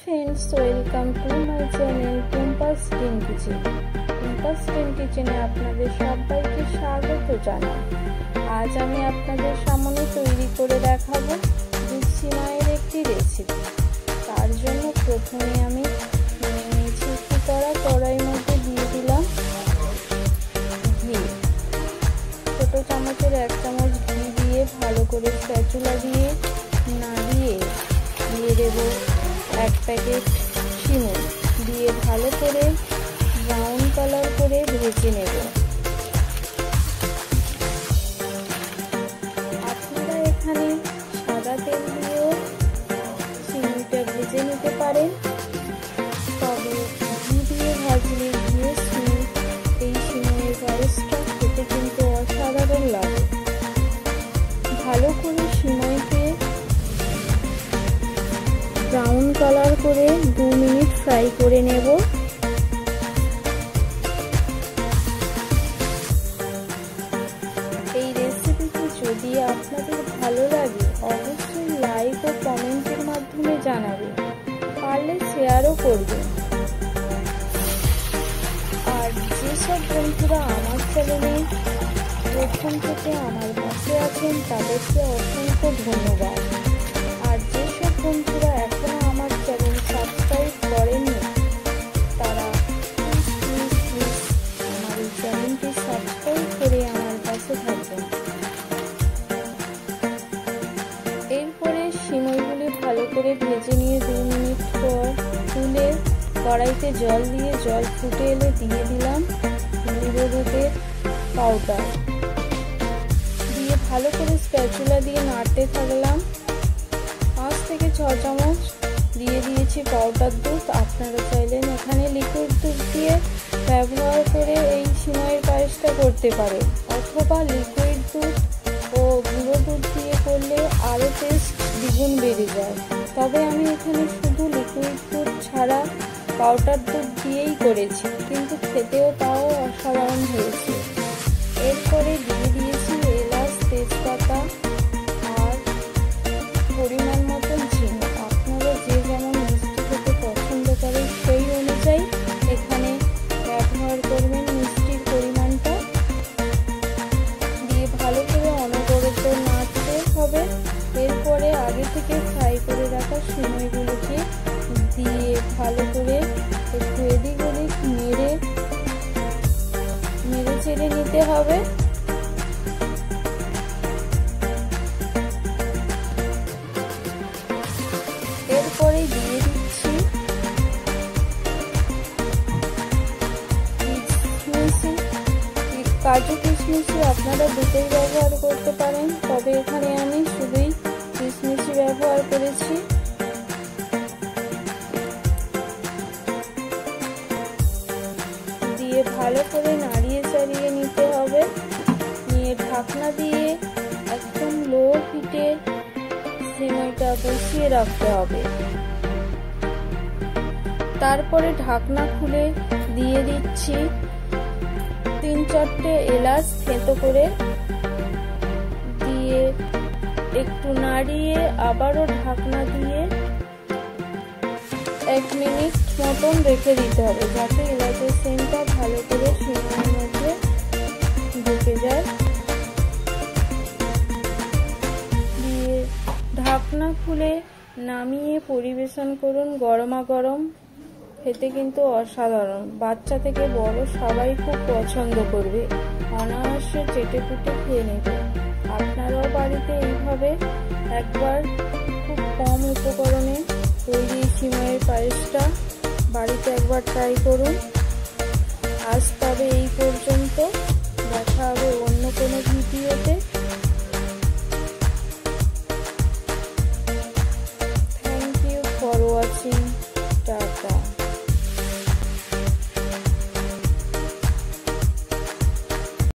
Friends, welcome to my channel Tumpa's टीन kitchen. Tumpa's टीन किचेने आपनादेर सबाइके स्वागत जानाई। आज आमी आपनादेर सामने तैरी करे देखाबो दुध सिमाइयेर एकटी रेसिपि। तार जोन्नो प्रथमे आमी नियेछि एकटी कड़ाइर मध्य दिये दिलाम घी। छोटो चामचेर 1 चामच घी दिए भालो करे स्पैचुला दिए नाड़िये दिए देबो 1 पैकेट सिमुई दिए भालो करे ब्राउन कलर करे भेजे नेब। आपनारा एखाने सादा तेल दिएও सिमुईटा भेजे निते पारेन, तबे घी दिए भाजले घिয়ে এই সিমুইয়ের পায়েসটা খেতে কিন্তু অসাধারণ লাগে। ভালো করে সিমুইকে ব্রাউন কালার করে 2 মিনিট ফ্রাই করে নেব। এই রেসিপিটি যদি আপনাদের ভালো লাগে অবশ্যই লাইক ও কমেন্টের মাধ্যমে জানাবেন, পারলে শেয়ারও করবেন। আর যেসব বন্ধুরা আমার চ্যানেলে প্রথম থেকে আমার পাশে আছেন তাদেরকে অসংখ্য ধন্যবাদ। আর যেসব বন্ধুরা এখনো আমার চ্যানেল সাবস্ক্রাইব করেননি তারা প্লিজ আমার এই চ্যানেলটি সাবস্ক্রাইব করে আমার পাশে থাকবেন। এরপরে সিমইগুলি ভালো করে ভেজে নিয়ে 2 মিনিট পর তুলে কড়াইতে জল দিয়ে জল ফুটে এলে দিয়ে দিলাম গুঁড়ো দুধের পাউডার দিয়ে ভালো করে স্প্যাচুলা দিয়ে নাড়তে থাকলাম। 5 থেকে 6 চামচ দিয়ে দিয়েছি পাউডার দুধ। আপনারা চাইলেন এখানে লিকুইড দুধ দিয়ে ব্যবহার করে এই সিমইয়ের পায়েসটা করতে পারেন, অথবা লিকুইড দুধ ও গুঁড়ো দুধ দিয়ে করলে আরও টেস্ট দ্বিগুণ বেড়ে যায়। তবে আমি এখানে শুধু লিকুইড দুধ ছাড়া পাউডার দুধ দিয়েই করেছি, কিন্তু খেতেও তাও অসাধারণ হয়েছে। এরপরে দিয়ে দিয়েছি এলাচ, তেজপাতা আর পরিমাণ মতো চিনি। আপনারা যে যেমন মিষ্টি খেতে পছন্দ করেন সেই অনুযায়ী এখানে ব্যবহার করবেন মিষ্টির পরিমাণটা। দিয়ে ভালো করে অনবরত নাড়তে হবে। এরপরে আগে থেকে ফ্রাই করে রাখা সিমইগুলোকে দিয়ে ভালো করে একটু এদিক ওদিক নেড়ে ছেড়ে নিতে হবে। এরপরে দিয়ে দিচ্ছি কাজু কিশমিশি। আপনারা দুটোই ব্যবহার করতে পারেন, তবে এখানে আমি শুধুই কিশমিশি ব্যবহার করেছি। দিয়ে ভালো করে নাড়িয়ে চাড়িয়ে নিতে হবে। নিয়ে ঢাকনা দিয়ে একদম লো হিটে সিমইটা বসিয়ে রাখতে হবে। তারপরে ঢাকনা খুলে দিয়ে দিচ্ছি 3-4টে এলাচ থেঁতো করে দিয়ে একটু নাড়িয়ে আবারও ঢাকনা দিয়ে 1 মিনিট মতন রেখে দিতে হবে, যাতে এলাচের সেন্টটা ভালো করে সিমইয়ের মধ্যে ঢুকে যায়। দিয়ে ঢাকনা খুলে নামিয়ে পরিবেশন করুন গরমা গরম। খেতে কিন্তু অসাধারণ, বাচ্চা থেকে বড় সবাই খুব পছন্দ করবে, অনায়াসে চেটে পুটে খেয়ে নেবে। আপনারাও বাড়িতে এইভাবে একবার খুব কম উপকরণে তৈরি সিমইয়ের পায়েসটা বাড়িতে একবার ট্রাই করুন। আজ তবে এই পর্যন্ত, দেখা হবে অন্য কোনো ভিডিওতে।